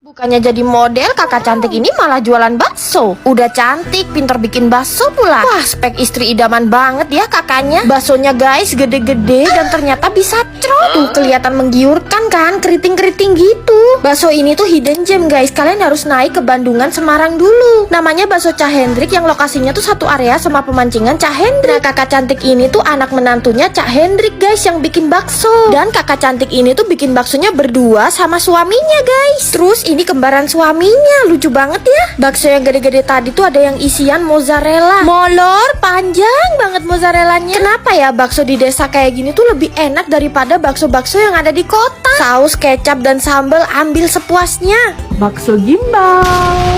Bukannya jadi model, kakak cantik ini malah jualan bakso. Udah cantik, pinter bikin bakso pula. Wah, spek istri idaman banget ya kakaknya. Baksonya guys, gede-gede dan ternyata bisa crot. Tuh, kelihatan menggiurkan kan, keriting-keriting gitu. Bakso ini tuh hidden gem guys. Kalian harus naik ke Bandungan, Semarang dulu. Namanya bakso Cah Hendrik yang lokasinya tuh satu area sama pemancingan Cah Hendrik. Nah, kakak cantik ini tuh anak menantunya Cak Hendrik guys yang bikin bakso. Dan kakak cantik ini tuh bikin baksonya berdua sama suaminya guys. Terus ini kembaran suaminya, lucu banget ya. Bakso yang gede-gede tadi tuh ada yang isian mozzarella. Molor, panjang banget mozzarellanya. Kenapa ya bakso di desa kayak gini tuh lebih enak daripada bakso-bakso yang ada di kota? Saus, kecap, dan sambal ambil sepuasnya. Bakso gimbal.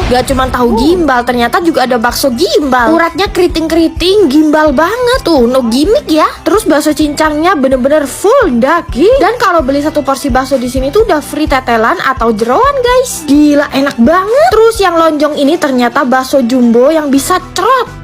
Gak cuma tahu gimbal, ternyata juga ada bakso gimbal. Uratnya keriting-keriting, gimbal banget tuh, no gimmick ya. Terus bakso cincangnya bener-bener full daging. Dan kalau beli satu porsi bakso di sini tuh udah free tetelan atau jeroan guys. Gila enak banget. Terus yang lonjong ini ternyata bakso jumbo yang bisa trot.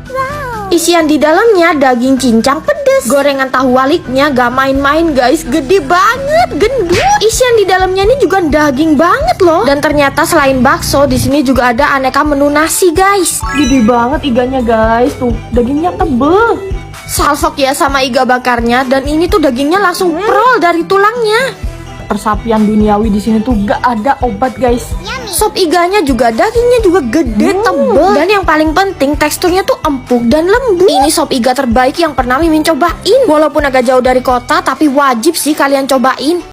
Isian di dalamnya daging cincang pedes, gorengan tahu waliknya gak main-main guys, gede banget, gendut. Isian di dalamnya ini juga daging banget loh. Dan ternyata selain bakso di sini juga ada aneka menu nasi guys. Gede banget iganya guys, tuh dagingnya tebel. Salfok ya sama iga bakarnya, dan ini tuh dagingnya langsung prol dari tulangnya. Persapian duniawi di sini tuh gak ada obat guys. Sop iganya juga dagingnya juga gede, tebel, dan yang paling penting teksturnya tuh empuk dan lembut. Ini sop iga terbaik yang pernah Mimin cobain. Walaupun agak jauh dari kota, tapi wajib sih kalian cobain.